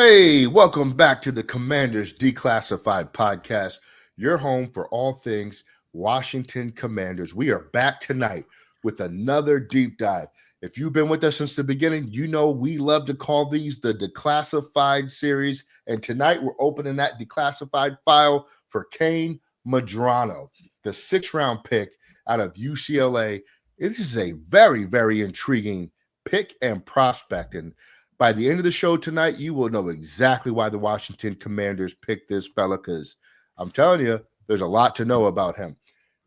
Hey, welcome back to the Commanders Declassified podcast, your home for all things Washington Commanders. We are back tonight with another deep dive. If you've been with us since the beginning, you know we love to call these the Declassified series. And tonight we're opening that declassified file for Kain Medrano, the 6th-round pick out of UCLA. This is a very, very intriguing pick and prospect. And by the end of the show tonight, you will know exactly why the Washington Commanders picked this fella, because I'm telling you, there's a lot to know about him.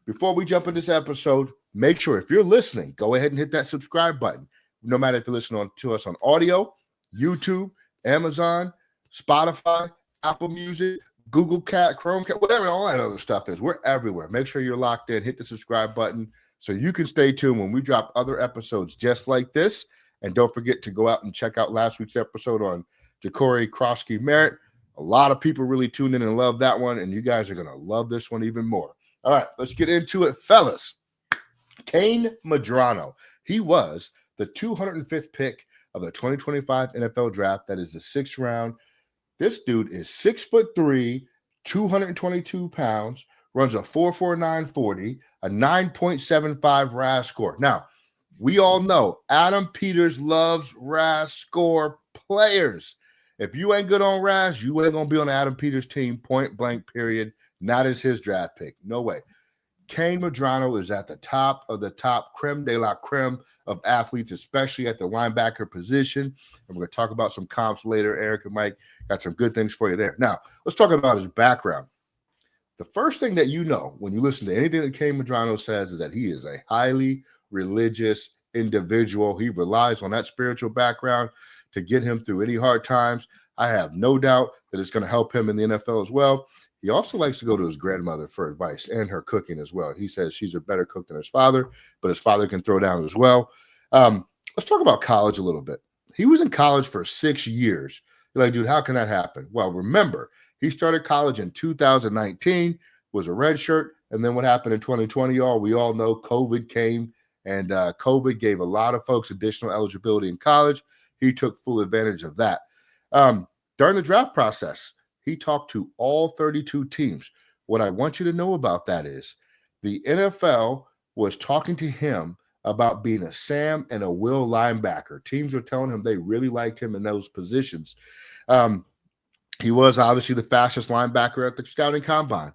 Before we jump in this episode, make sure if you're listening, go ahead and hit that subscribe button. No matter if you're listening to us on audio, YouTube, Amazon, Spotify, Apple Music, Google Cat, Chromecast, whatever all that other stuff is. We're everywhere. Make sure you're locked in. Hit the subscribe button so you can stay tuned when we drop other episodes just like this. And don't forget to go out and check out last week's episode on J.O.K Krosky Merritt. A lot of people really tuned in and love that one, and you guys are going to love this one even more. All right, let's get into it, fellas. Kain Medrano. He was the 205th pick of the 2025 NFL Draft. That is the 6th round. This dude is 6'3", 222 pounds, runs a 4.49 40, a 9.75 RAS score. Now, we all know Adam Peters loves RAS score players. If you ain't good on RAS, you ain't going to be on Adam Peters' team, point blank, period. Not as his draft pick. No way. Kain Medrano is at the top of the top, creme de la creme of athletes, especially at the linebacker position. And we're going to talk about some comps later. Eric and Mike got some good things for you there. Now, let's talk about his background. The first thing that you know when you listen to anything that Kain Medrano says is that he is a highly religious individual. He relies on that spiritual background to get him through any hard times. I have no doubt that it's going to help him in the NFL as well. He also likes to go to his grandmother for advice and her cooking as well. He says she's a better cook than his father, but his father can throw down as well. Let's talk about college a little bit. He was in college for 6 years. You're like, dude, how can that happen? Well, remember, he started college in 2019, was a redshirt, and then what happened in 2020, y'all? We all know COVID came, and COVID gave a lot of folks additional eligibility in college. He took full advantage of that. During the draft process, he talked to all 32 teams. What I want you to know about that is the NFL was talking to him about being a Sam and a Will linebacker. Teams were telling him they really liked him in those positions. He was obviously the fastest linebacker at the scouting combine.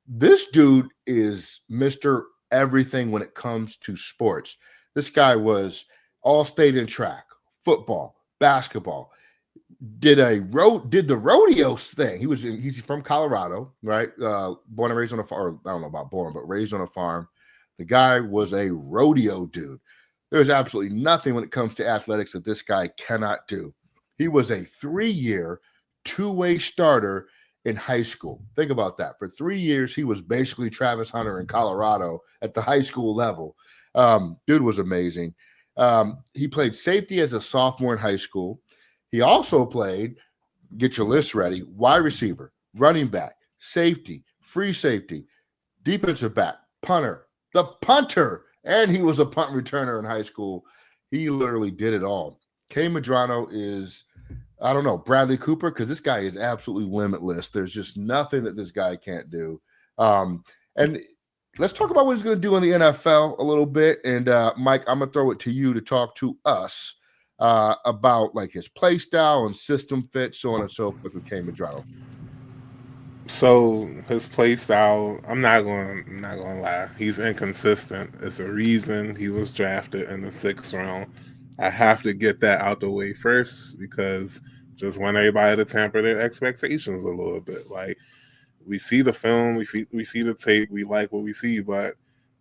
This dude is Mr. Everything when it comes to sports. This guy was all state in track, football, basketball. Did the rodeo thing. He's from Colorado, right? Born and raised on a farm. I don't know about born, but raised on a farm. The guy was a rodeo dude. There's absolutely nothing when it comes to athletics that this guy cannot do. He was a 3-year, two-way starter in high school. Think about that. For 3 years, he was basically Travis Hunter in Colorado at the high school level. Dude was amazing. He played safety as a sophomore in high school. He also played, get your list ready, wide receiver, running back, safety, free safety, defensive back, punter, the punter, and he was a punt returner in high school. He literally did it all. Kain Medrano is, I don't know, Bradley Cooper, because this guy is absolutely limitless. There's just nothing that this guy can't do. And let's talk about what he's going to do in the NFL a little bit. And Mike, I'm going to throw it to you to talk to us about like his play style and system fit, so on and so forth with Kain Medrano. So his play style, I'm not going to lie, he's inconsistent. It's a reason he was drafted in the 6th round. I have to get that out the way first because just want everybody to temper their expectations a little bit. Like, we see the film, we see the tape, we like what we see, but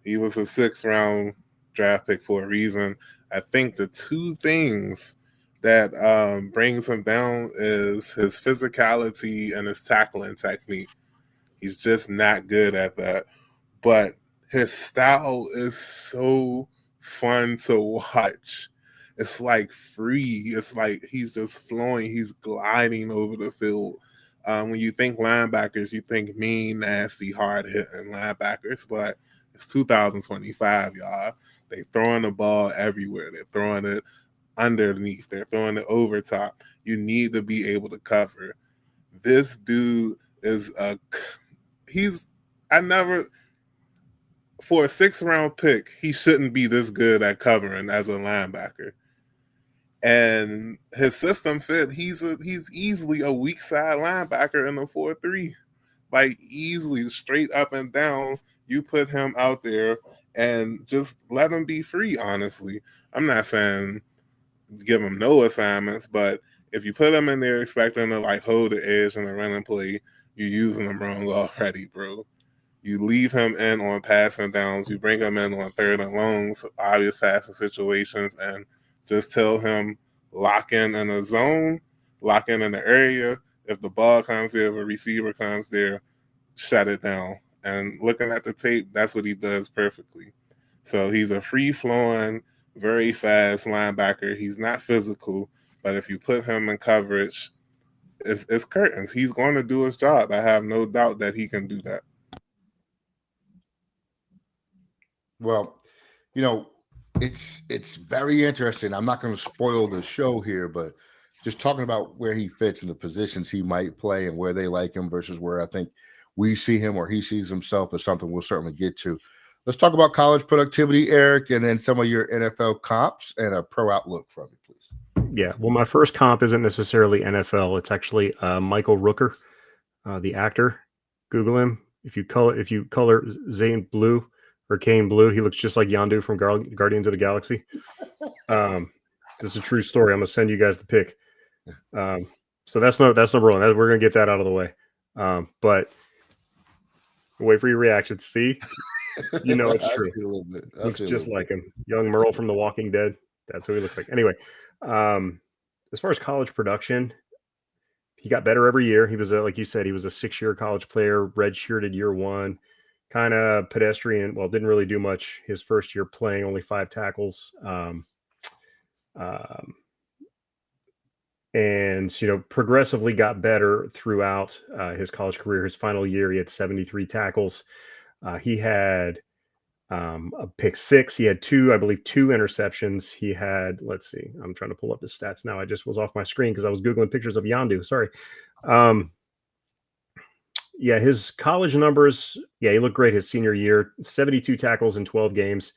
he was a 6th round draft pick for a reason. I think the two things that brings him down is his physicality and his tackling technique. He's just not good at that. But his style is so fun to watch. It's like free. It's like he's just flowing. He's gliding over the field. When you think linebackers, you think mean, nasty, hard-hitting linebackers, but it's 2025, y'all. They throwing the ball everywhere. They're throwing it underneath. They're throwing it over top. You need to be able to cover. This dude is I never, for a 6th-round pick, he shouldn't be this good at covering as a linebacker. And his system fit. He's easily a weak side linebacker in the 4-3. Like, easily, straight up and down. You put him out there and just let him be free, honestly. I'm not saying give him no assignments, but if you put him in there expecting to like hold the edge in the running play, you're using him wrong already, bro. You leave him in on passing downs. You bring him in on 3rd and longs, obvious passing situations, and just tell him lock in a zone, lock in the area. If the ball comes there, if a receiver comes there, shut it down. And looking at the tape, that's what he does perfectly. So he's a free-flowing, very fast linebacker. He's not physical, but if you put him in coverage, it's curtains. He's going to do his job. I have no doubt that he can do that. Well, you know, it's very interesting. I'm not going to spoil the show here, but just talking about where he fits and the positions he might play and where they like him versus where I think we see him or he sees himself is something we'll certainly get to. Let's talk about college productivity, Eric, and then some of your NFL comps and a pro outlook from you, please. Yeah, well, my first comp isn't necessarily NFL. It's actually Michael Rooker, the actor. Google him. If you color Zane blue or Kain blue, he looks just like Yondu from Guardians of the Galaxy. This is a true story. I'm gonna send you guys the pic. So that's number one. We're gonna get that out of the way. But wait for your reaction. See, you know it's true. Looks just like him. Young Merle from The Walking Dead. That's who he looks like. Anyway, as far as college production, he got better every year. He was, like you said, he was a 6-year college player, redshirted year one, kind of pedestrian. Well, didn't really do much his first year playing, only 5 tackles. And, progressively got better throughout his college career. His final year, he had 73 tackles. He had a pick 6. He had 2 interceptions. He had, let's see, I'm trying to pull up his stats now. I just was off my screen because I was Googling pictures of Yondu. Sorry. Yeah, his college numbers, he looked great his senior year. 72 tackles in 12 games,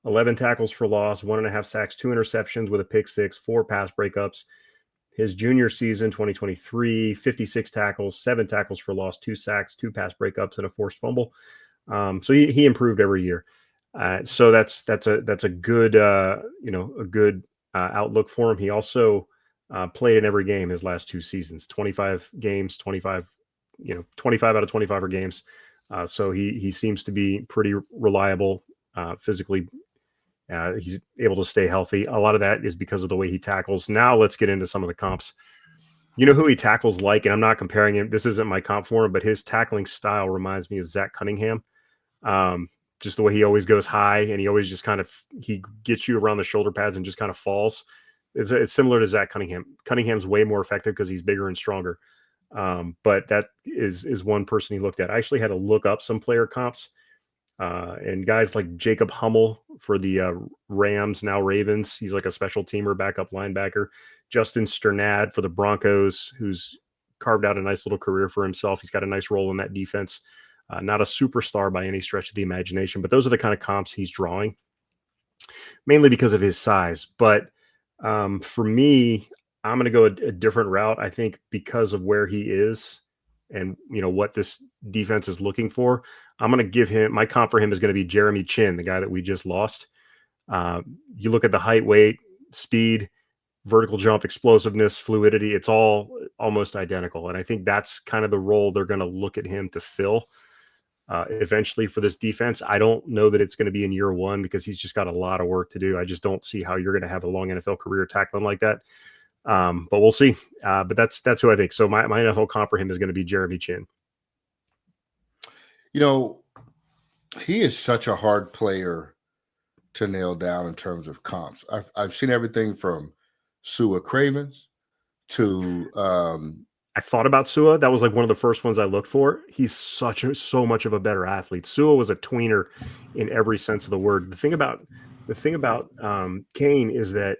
11 tackles for loss, 1.5 sacks, 2 interceptions with a pick 6, 4 pass breakups. His junior season, 2023, 56 tackles, 7 tackles for loss, 2 sacks, 2 pass breakups, and a forced fumble. So he improved every year. So that's a good outlook for him. He also played in every game his last 2 seasons, 25 games, 25 out of 25 are games. So he seems to be pretty reliable physically. He's able to stay healthy. A lot of that is because of the way he tackles. Now let's get into some of the comps. You know who he tackles like, and I'm not comparing him. This isn't my comp for him, but his tackling style reminds me of Zach Cunningham. Just the way he always goes high and he always just he gets you around the shoulder pads and just kind of falls. It's similar to Zach Cunningham. Cunningham's way more effective because he's bigger and stronger. But that is one person he looked at. I actually had to look up some player comps. And guys like Jacob Hummel for the Rams, now Ravens. He's like a special teamer, backup linebacker. Justin Sternad for the Broncos, who's carved out a nice little career for himself. He's got a nice role in that defense. Not a superstar by any stretch of the imagination, but those are the kind of comps he's drawing, mainly because of his size. But for me, I'm going to go a different route. I think because of where he is and what this defense is looking for, I'm going to give him my comp for him is going to be Jeremy Chin, the guy that we just lost. You look at the height, weight, speed, vertical jump, explosiveness, fluidity, it's all almost identical. And I think that's kind of the role they're going to look at him to fill eventually for this defense. I don't know that it's going to be in year one because he's just got a lot of work to do. I just don't see how you're going to have a long NFL career tackling like that. But we'll see. But that's who I think. So my NFL comp for him is going to be Jeremy Chin. He is such a hard player to nail down in terms of comps. I've seen everything from Sua Cravens to I thought about Sua. That was like one of the first ones I looked for. He's so much of a better athlete. Sua was a tweener in every sense of the word. The thing about Kain is that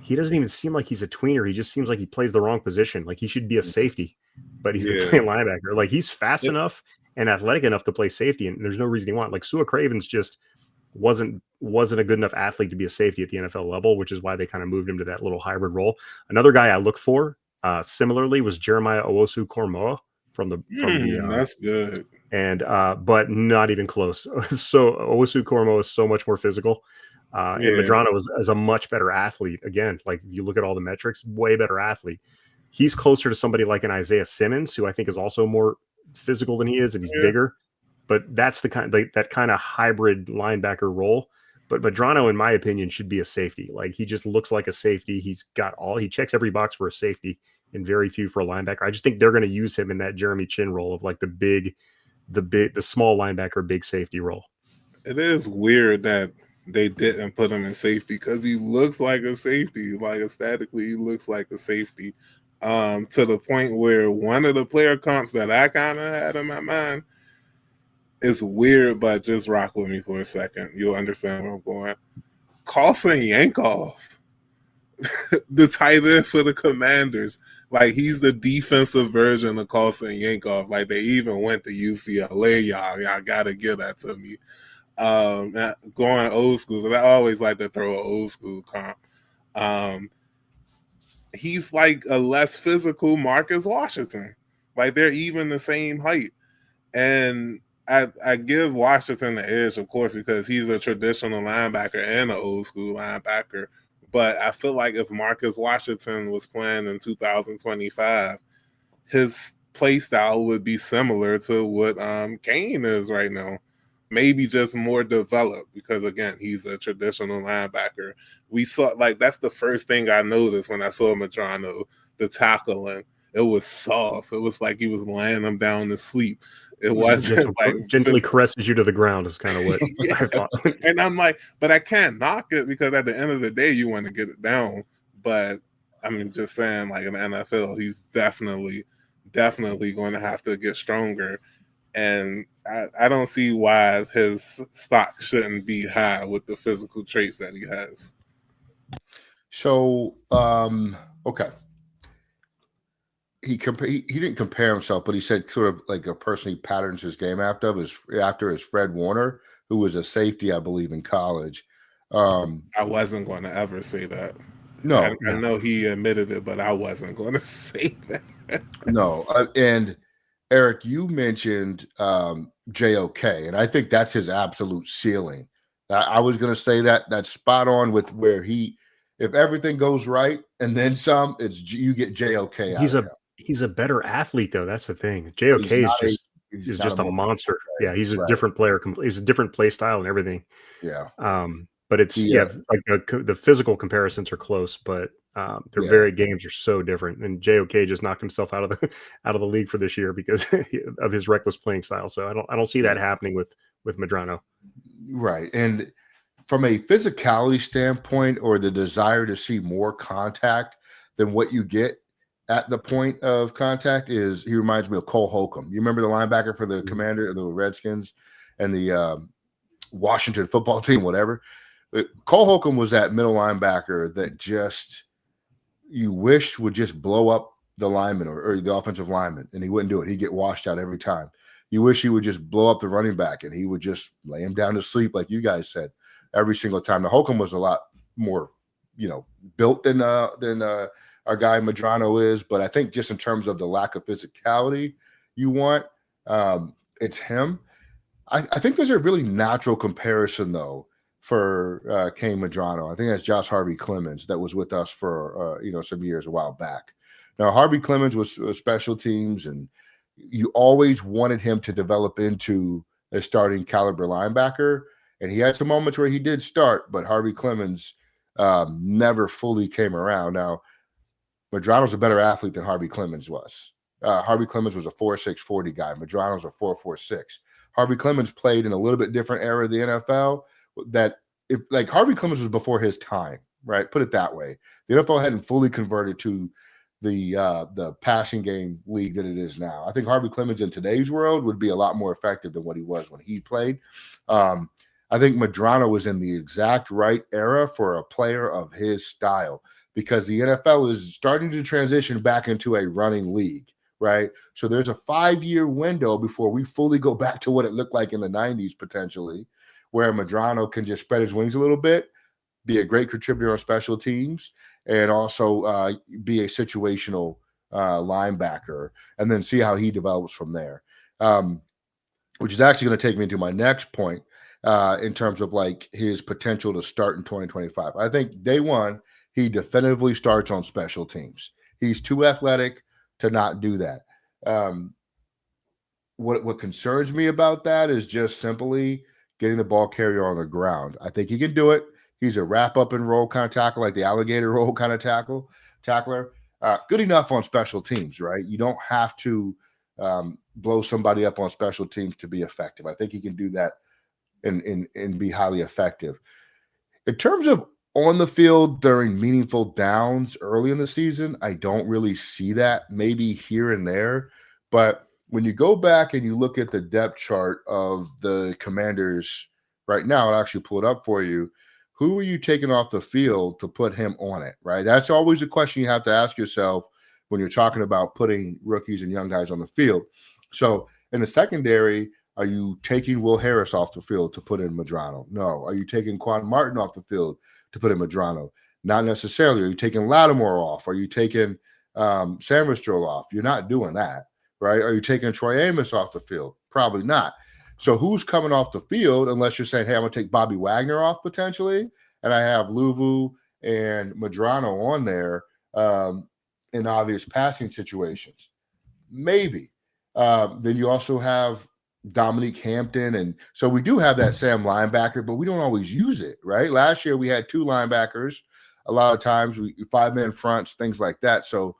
he doesn't even seem like he's a tweener. He just seems like he plays the wrong position. Like he should be a safety, but he's been Yeah. playing linebacker. Like he's fast It- enough and athletic enough to play safety, and there's no reason he won't. Like Sua Cravens just wasn't a good enough athlete to be a safety at the NFL level, which is why they kind of moved him to that little hybrid role. Another guy I look for similarly was Jeremiah Owusu-Koramoah from the that's good. and but not even close. So Owusu-Koramoah is so much more physical. And Yeah. Medrano is a much better athlete. Again, like if you look at all the metrics, way better athlete. He's closer to somebody like an Isaiah Simmons, who I think is also more physical than he is, and he's bigger. But that's the kind that kind of hybrid linebacker role. But Medrano, in my opinion, should be a safety. Like he just looks like a safety. He checks every box for a safety and very few for a linebacker. I just think they're going to use him in that Jeremy Chin role of like the small linebacker, big safety role. It is weird that they didn't put him in safety because he looks like a safety. Like aesthetically, he looks like a safety. To the point where one of the player comps that I kind of had in my mind is weird, but just rock with me for a second. You'll understand where I'm going. Carlson Yankoff, the tight end for the Commanders. Like he's the defensive version of Carlson Yankoff. Like they even went to UCLA. Y'all gotta give that to me. Going old school, but I always like to throw an old school comp. He's like a less physical Marcus Washington. Like they're even the same height. And I give Washington the edge, of course, because he's a traditional linebacker and an old school linebacker. But I feel like if Marcus Washington was playing in 2025, his play style would be similar to what Kain is right now. Maybe just more developed because, again, he's a traditional linebacker. We saw, like, that's the first thing I noticed when I saw Medrano, the tackling. It was soft. It was like he was laying him down to sleep. It wasn't gently caresses you to the ground is kind of what yeah. I thought. And I'm like, but I can't knock it because at the end of the day, you want to get it down. But I mean, just saying, like in the NFL, he's definitely going to have to get stronger. And I don't see why his stock shouldn't be high with the physical traits that he has. So, okay. He didn't compare himself, but he said sort of like a person he patterns his game after is Fred Warner, who was a safety, I believe, in college. I wasn't going to ever say that. No, I know he admitted it, but I wasn't going to say that. No, and Eric, you mentioned J.O.K, and I think that's his absolute ceiling. I was going to say that's spot on with where if everything goes right and then some, you get J.O.K. He's a better athlete though. That's the thing. J.O.K is just a monster. Yeah, he's a different player. He's a different play style and everything. Yeah. But it's like the physical comparisons are close, but their very games are so different. And J.O.K just knocked himself out of the league for this year because of his reckless playing style. So I don't see that happening with Medrano. Right. And from a physicality standpoint, or the desire to see more contact than what you get at the point of contact, he reminds me of Cole Holcomb. You remember the linebacker for the Commander, the Redskins, and the Washington football team, whatever. Cole Holcomb was that middle linebacker that just you wished would just blow up the lineman or the offensive lineman, and he wouldn't do it. He'd get washed out every time. You wish he would just blow up the running back, and he would just lay him down to sleep, like you guys said, every single time. Now, Holcomb was a lot more, built than our guy Medrano is, but I think just in terms of the lack of physicality you want, it's him. I think there's a really natural comparison, though, for Kain Medrano. I think that's Josh Harvey Clemens that was with us for some years a while back. Now, Harvey Clemens was special teams, and you always wanted him to develop into a starting caliber linebacker. And he had some moments where he did start, but Harvey Clemens never fully came around. Now, Medrano's a better athlete than Harvey Clemens was. Harvey Clemens was a 4.6 40 guy. Medrano's a 4.46. Harvey Clemens played in a little bit different era of the NFL. Harvey Clemens was before his time, right? Put it that way. The NFL hadn't fully converted to the passing game league that it is now. I think Harvey Clemens in today's world would be a lot more effective than what he was when he played. I think Medrano was in the exact right era for a player of his style. because the NFL is starting to transition back into a running league, right? So there's a 5-year window before we fully go back to what it looked like in the 90s, potentially, where Medrano can just spread his wings a little bit, be a great contributor on special teams, and also be a situational linebacker, and then see how he develops from there. Which is actually going to take me to my next point in terms of like his potential to start in 2025. I think day one, he definitively starts on special teams. He's too athletic to not do that. Um, what concerns me about that is just simply getting the ball carrier on the ground. I think he can do it. He's a wrap up and roll kind of tackle, like the alligator roll kind of tackler. Good enough on special teams, right? You don't have to blow somebody up on special teams to be effective. I think he can do that and be highly effective. In terms of on the field during meaningful downs early in the season, I don't really see that. Maybe here and there, but when you go back and you look at the depth chart of the Commanders right now, I'll actually pull it up for you. Who are you taking off the field to put him on it, right? That's always a question you have to ask yourself when you're talking about putting rookies and young guys on the field. So in the secondary, are you taking Will Harris off the field to put in Medrano? No. Are you taking Quan Martin off the field to put in Medrano? Not necessarily. Are you taking Lattimore off? Are you taking Sanders off? You're not doing that, right? Are you taking Troy Amos off the field? Probably not. So who's coming off the field unless you're saying, hey, I'm going to take Bobby Wagner off potentially, and I have Luvu and Medrano on there in obvious passing situations? Maybe. Then you also have Dominique Hampton. And so we do have that Sam linebacker, but we don't always use it, right? Last year we had 2 linebackers. A lot of times we 5-man fronts, things like that. So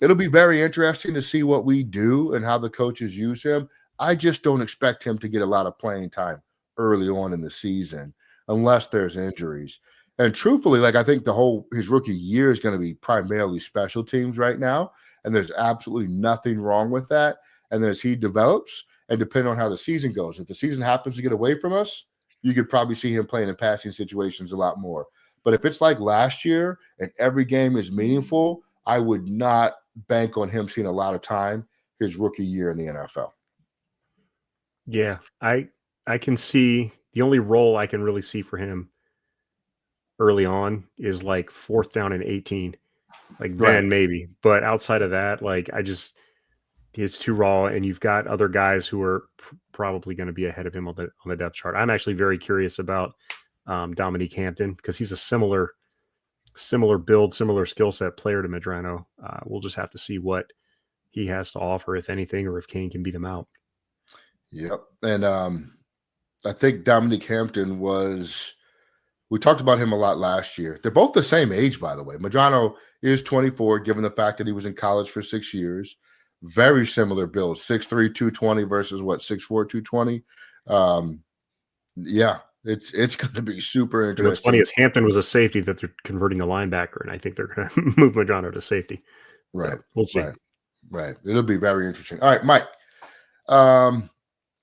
it'll be very interesting to see what we do and how the coaches use him. I just don't expect him to get a lot of playing time early on in the season unless there's injuries. And truthfully, like I think his rookie year is going to be primarily special teams right now. And there's absolutely nothing wrong with that. And as he develops, and depending on how the season goes, if the season happens to get away from us, you could probably see him playing in passing situations a lot more. But if it's like last year and every game is meaningful, I would not bank on him seeing a lot of time his rookie year in the NFL. Yeah, I can see the only role I can really see for him early on is like 4th down and 18. Like then maybe. But outside of that, like it's too raw, and you've got other guys who are probably going to be ahead of him on the depth chart. I'm actually very curious about Dominique Hampton because he's a similar build, similar skill set player to Medrano. We'll just have to see what he has to offer, if anything, or if Kain can beat him out. Yep. And I think Dominique Hampton we talked about him a lot last year. They're both the same age, by the way. Medrano is 24, given the fact that he was in college for 6 years. Very similar build, 6'3", 220 versus 6'4", 220. Yeah, it's going to be super interesting. And what's funny is Hampton was a safety that they're converting to linebacker, and I think they're going to move Medrano to safety. Right. So we'll see. Right. It'll be very interesting. All right, Mike.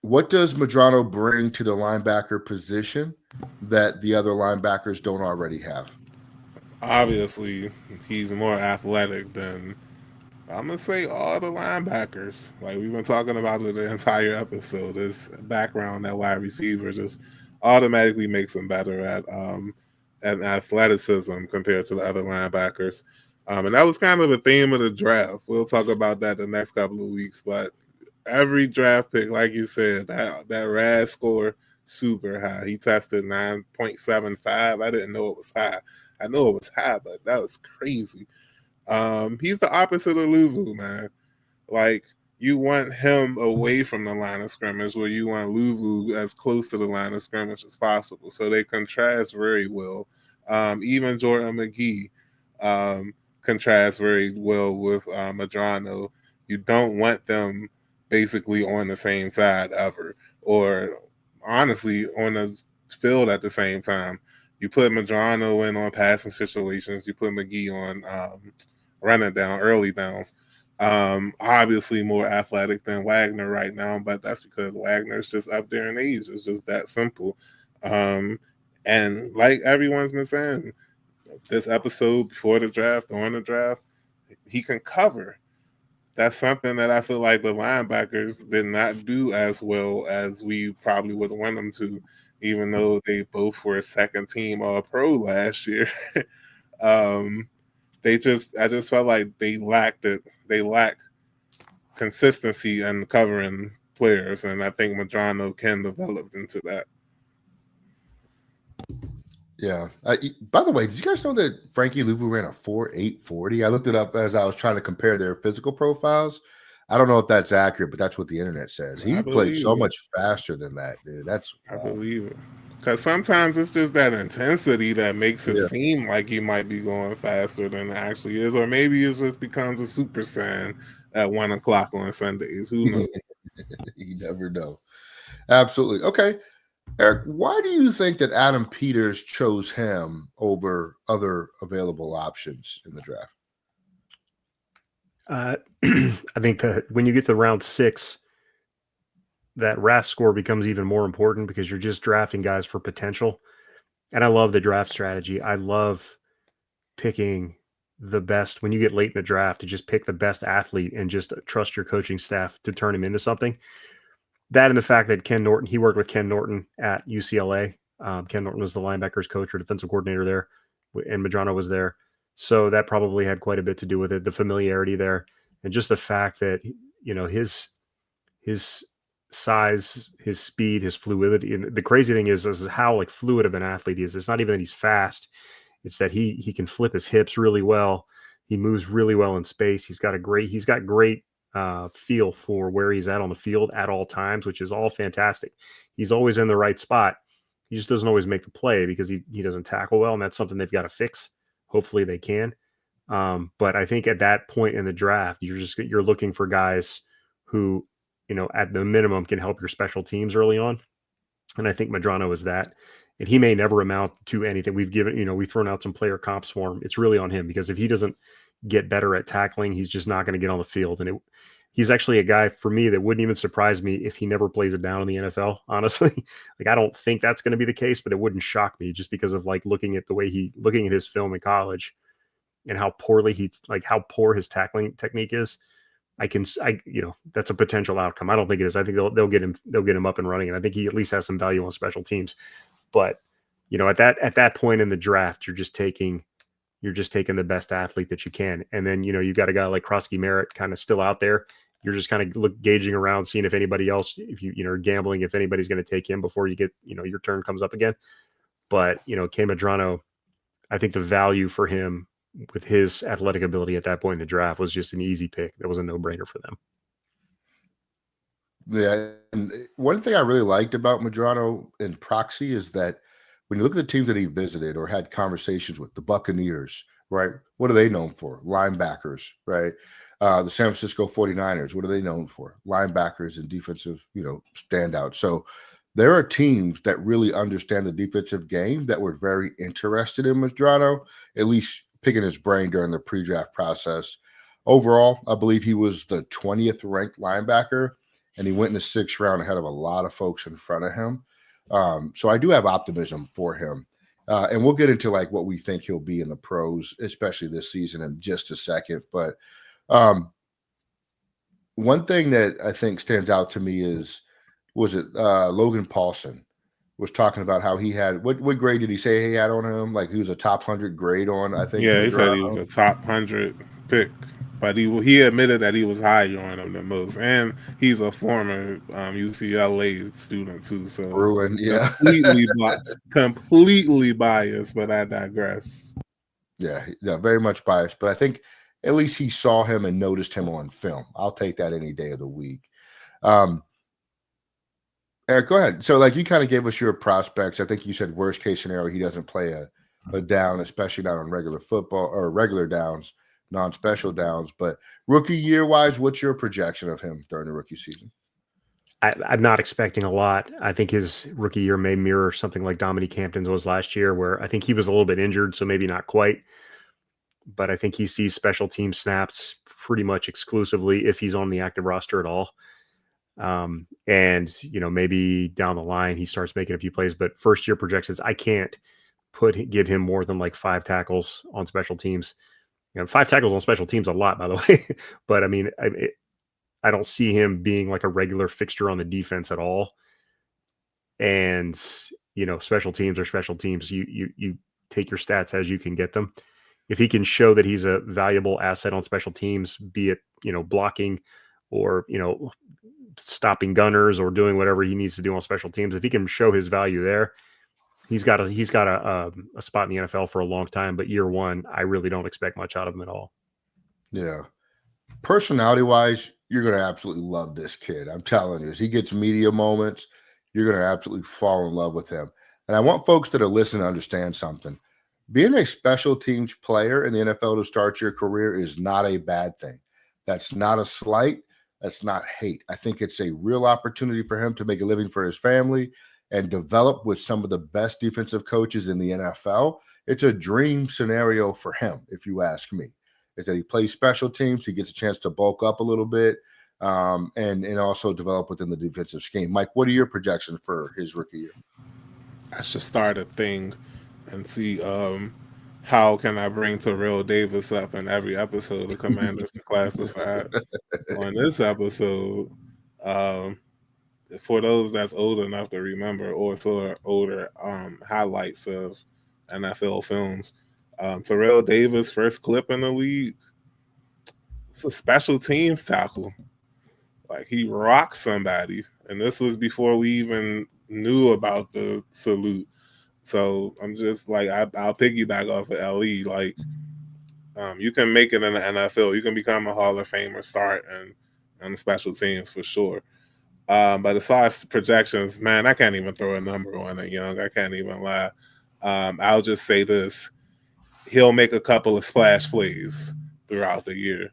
What does Medrano bring to the linebacker position that the other linebackers don't already have? Obviously, he's more athletic than, I'm going to say, all the linebackers. Like we've been talking about it the entire episode. His background at wide receiver just automatically makes him better at athleticism compared to the other linebackers. And that was kind of the theme of the draft. We'll talk about that the next couple of weeks. But every draft pick, like you said, that RAS score, super high. He tested 9.75. I didn't know it was high. I know it was high, but that was crazy. He's the opposite of Luvu, man. Like, you want him away from the line of scrimmage, where you want Luvu as close to the line of scrimmage as possible. So they contrast very well. Even Jordan McGee contrasts very well with Medrano. You don't want them basically on the same side ever, or honestly on the field at the same time. You put Medrano in on passing situations. You put McGee on running down, early downs. Obviously more athletic than Wagner right now, but that's because Wagner's just up there in age. It's just that simple. And like everyone's been saying, this episode before the draft, during the draft, he can cover. That's something that I feel like the linebackers did not do as well as we probably would want them to, even though they both were second team All Pro last year. I just felt like they lacked it. They lacked consistency in covering players, and I think Medrano can develop into that. Yeah. By the way, did you guys know that Frankie Louvu ran a 4.840? I looked it up as I was trying to compare their physical profiles. I don't know if that's accurate, but that's what the internet says. I He played believe so it. much faster than that, dude. That's I believe it. Because sometimes it's just that intensity that makes it yeah. seem like he might be going faster than it actually is. Or maybe it just becomes a super saiyan at 1 o'clock on Sundays. Who knows? You never know. Absolutely. Okay. Eric, why do you think that Adam Peters chose him over other available options in the draft? I think that when you get to round 6, that RAS score becomes even more important because you're just drafting guys for potential. And I love the draft strategy. I love picking the best when you get late in the draft to just pick the best athlete and just trust your coaching staff to turn him into something. That and the fact that Ken Norton, he worked with Ken Norton at UCLA. Ken Norton was the linebackers coach or defensive coordinator there, and Medrano was there. So that probably had quite a bit to do with it, the familiarity there, and just the fact that, you know, his size, his speed, his fluidity. And the crazy thing is how like fluid of an athlete he is. It's not even that he's fast. It's that he can flip his hips really well. He moves really well in space. He's got great feel for where he's at on the field at all times, which is all fantastic. He's always in the right spot. He just doesn't always make the play because he doesn't tackle well, and that's something they've got to fix. Hopefully they can. But I think at that point in the draft, you're looking for guys who, you know, at the minimum can help your special teams early on. And I think Medrano is that. And he may never amount to anything. We've thrown out some player comps for him. It's really on him because if he doesn't get better at tackling, he's just not going to get on the field. And he's actually a guy for me that wouldn't even surprise me if he never plays it down in the NFL, honestly. Like, I don't think that's going to be the case, but it wouldn't shock me just because of like looking at his film in college and how how poor his tackling technique is. That's a potential outcome. I don't think it is. I think they'll get him up and running. And I think he at least has some value on special teams. But, you know, at that point in the draft, you're just taking the best athlete that you can. And then, you know, you've got a guy like Krosky Merritt kind of still out there. You're just kind of gauging around, seeing if anybody else, if you know, gambling, if anybody's going to take him before you get, you know, your turn comes up again. But, you know, Kain Medrano, I think the value for him with his athletic ability at that point in the draft was just an easy pick. That was a no-brainer for them. Yeah, and one thing I really liked about Medrano and Proxy is that when you look at the teams that he visited or had conversations with, the Buccaneers, right? What are they known for? Linebackers, right? The San Francisco 49ers, what are they known for? Linebackers and defensive, you know, standouts. So there are teams that really understand the defensive game that were very interested in Medrano, at least picking his brain during the pre-draft process. Overall, I believe he was the 20th ranked linebacker, and he went in the 6th round ahead of a lot of folks in front of him. So I do have optimism for him. And we'll get into like what we think he'll be in the pros, especially this season, in just a second. But one thing that I think stands out to me is, Logan Paulson was talking about how he had, what grade did he say he had on him? Like he was a top 100 grade on, I think. Yeah, he said he was a top 100 pick, but he admitted that he was higher on him than most, and he's a former UCLA student too. So Bruin, yeah, completely biased, but I digress. Yeah, very much biased, but I think at least he saw him and noticed him on film. I'll take that any day of the week. Eric, go ahead. So, like, you kind of gave us your prospects. I think you said worst case scenario, he doesn't play a down, especially not on regular football or regular downs, non-special downs. But rookie year wise, what's your projection of him during the rookie season? I'm not expecting a lot. I think his rookie year may mirror something like Dominique Hampton's was last year, where I think he was a little bit injured, so maybe not quite. But I think he sees special team snaps pretty much exclusively if he's on the active roster at all. And, you know, maybe down the line he starts making a few plays, but first year projections, I can't give him more than like 5 tackles on special teams. 5 tackles on special teams a lot, by the way. But I mean, I don't see him being like a regular fixture on the defense at all. And special teams are special teams. You take your stats as you can get them. If he can show that he's a valuable asset on special teams, be it blocking or stopping gunners or doing whatever he needs to do on special teams, if he can show his value there, he's got a spot in the NFL for a long time. But year one, I really don't expect much out of him at all. Yeah, personality wise, you're gonna absolutely love this kid. I'm telling you, as he gets media moments, you're gonna absolutely fall in love with him. And I want folks that are listening to understand something. Being a special teams player in the NFL to start your career is not a bad thing. That's not a slight. That's not hate. I think it's a real opportunity for him to make a living for his family and develop with some of the best defensive coaches in the NFL. It's a dream scenario for him, if you ask me. Is that he plays special teams, he gets a chance to bulk up a little bit, and also develop within the defensive scheme. Mike, what are your projections for his rookie year? I should start a thing and see how can I bring Terrell Davis up in every episode of Commanders Declassified. On this episode, for those that's old enough to remember or saw older highlights of NFL films, Terrell Davis' first clip in the league, it's a special teams tackle. Like, he rocked somebody, and this was before we even knew about the salute. So I'm just like, I'll piggyback off of LE. Like, you can make it in the NFL. You can become a Hall of Famer, start and special teams for sure. But as far as projections, man, I can't even throw a number on it, Young. I can't even lie. I'll just say this. He'll make a couple of splash plays throughout the year,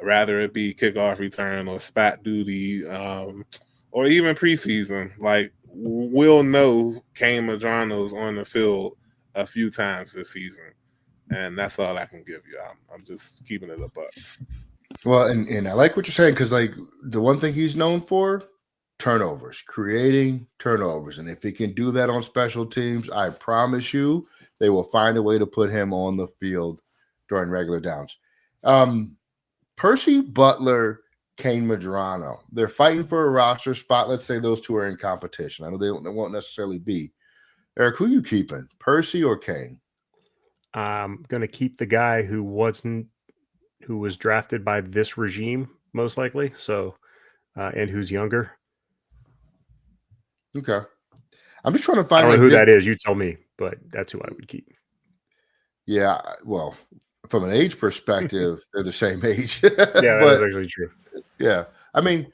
rather it be kickoff return or spot duty, or even preseason. Like, we'll know Kain Medrano's on the field a few times this season, and that's all I can give you. I'm just keeping it a buck. Well, and I like what you're saying, because like the one thing he's known for, turnovers, creating turnovers. And if he can do that on special teams, I promise you they will find a way to put him on the field during regular downs. Percy Butler, Kain Medrano, they're fighting for a roster spot. Let's say those two are in competition. I know they won't necessarily be. Eric, who are you keeping, Percy or Kain? I'm going to keep the guy who was drafted by this regime, most likely. So, and who's younger. Okay. I'm just trying to find. I don't know who that is. You tell me, but that's who I would keep. Yeah. Well, from an age perspective, they're the same age. Yeah, that's actually true. Yeah. I mean,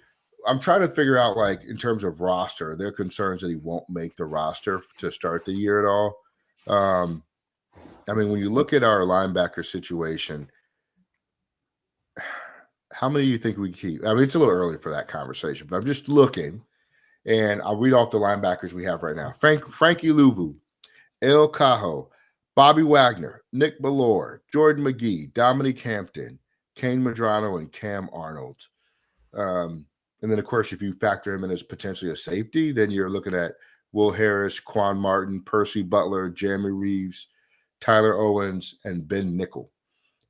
I'm trying to figure out, like, in terms of roster, there are concerns that he won't make the roster to start the year at all. I mean, when you look at our linebacker situation, how many do you think we keep? I mean, it's a little early for that conversation, but I'm just looking, and I'll read off the linebackers we have right now. Frankie Louvu, El Cajo, Bobby Wagner, Nick Bellore, Jordan McGee, Dominique Hampton, Kain Medrano, and Cam Arnold. And then, of course, if you factor him in as potentially a safety, then you're looking at Will Harris, Quan Martin, Percy Butler, Jeremy Reeves, Tyler Owens, and Ben Nickel.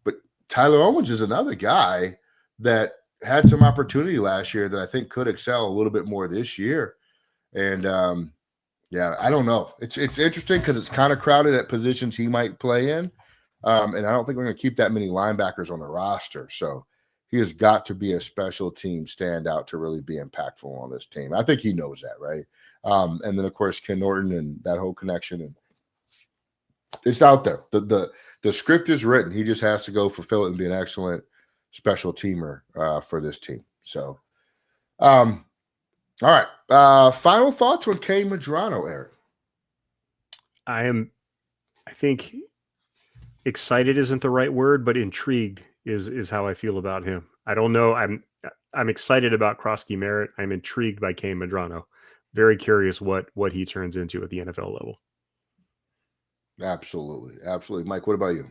But Tyler Owens is another guy that had some opportunity last year that I think could excel a little bit more this year. And yeah, I don't know. It's interesting because it's kind of crowded at positions he might play in. And I don't think we're going to keep that many linebackers on the roster. So he has got to be a special team standout to really be impactful on this team. I think he knows that, right? And then, of course, Ken Norton and that whole connection. And it's out there. The script is written. He just has to go fulfill it and be an excellent special teamer for this team. So, all right. Final thoughts on Kain Medrano, Eric? I think excited isn't the right word, but intrigued is how I feel about him. I don't know. I'm excited about Krosky Merritt. I'm intrigued by Kain Medrano. Very curious what he turns into at the NFL level. Absolutely. Mike, what about you?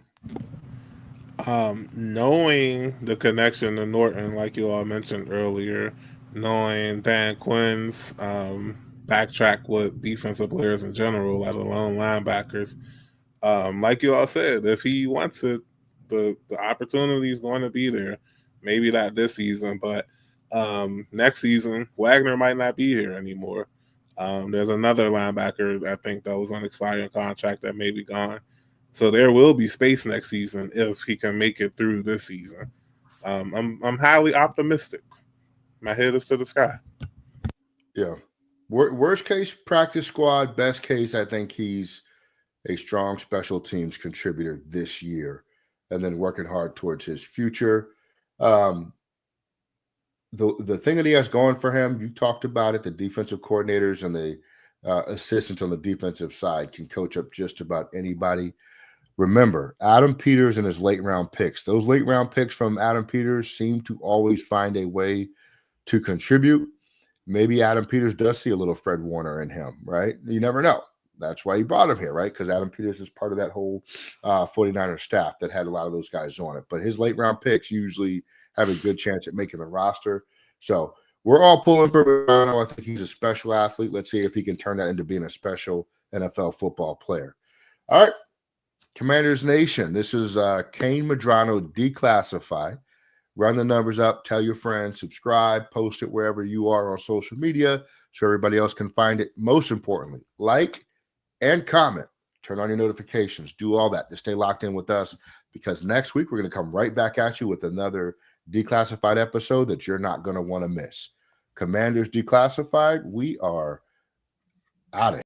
Knowing the connection to Norton, like you all mentioned earlier, knowing Dan Quinn's backtrack with defensive players in general, let alone linebackers, Like you all said, if he wants it, the opportunity is going to be there. Maybe not this season, but next season, Wagner might not be here anymore. There's another linebacker I think that was on expiring contract that may be gone. So there will be space next season if he can make it through this season. I'm highly optimistic. My head is to the sky. Yeah. Worst case, practice squad. Best case, I think he's a strong special teams contributor this year, and then working hard towards his future. Um, the thing that he has going for him, you talked about it. The defensive coordinators and the assistants on the defensive side can coach up just about anybody. Remember, Adam Peters and his late round picks. Those late round picks from Adam Peters seem to always find a way to contribute. Maybe Adam Peters does see a little Fred Warner in him, right? You never know. That's why he brought him here, right? Because Adam Peters is part of that whole 49er staff that had a lot of those guys on it. But his late round picks usually have a good chance at making the roster. So we're all pulling for Medrano. I think he's a special athlete. Let's see if he can turn that into being a special NFL football player. All right. Commanders Nation. This is Kain Medrano Declassified. Run the numbers up, tell your friends, subscribe, post it wherever you are on social media so everybody else can find it. Most importantly, like and comment. Turn on your notifications. Do all that to stay locked in with us, because next week we're going to come right back at you with another Declassified episode that you're not going to want to miss. Commanders Declassified, we are out of here.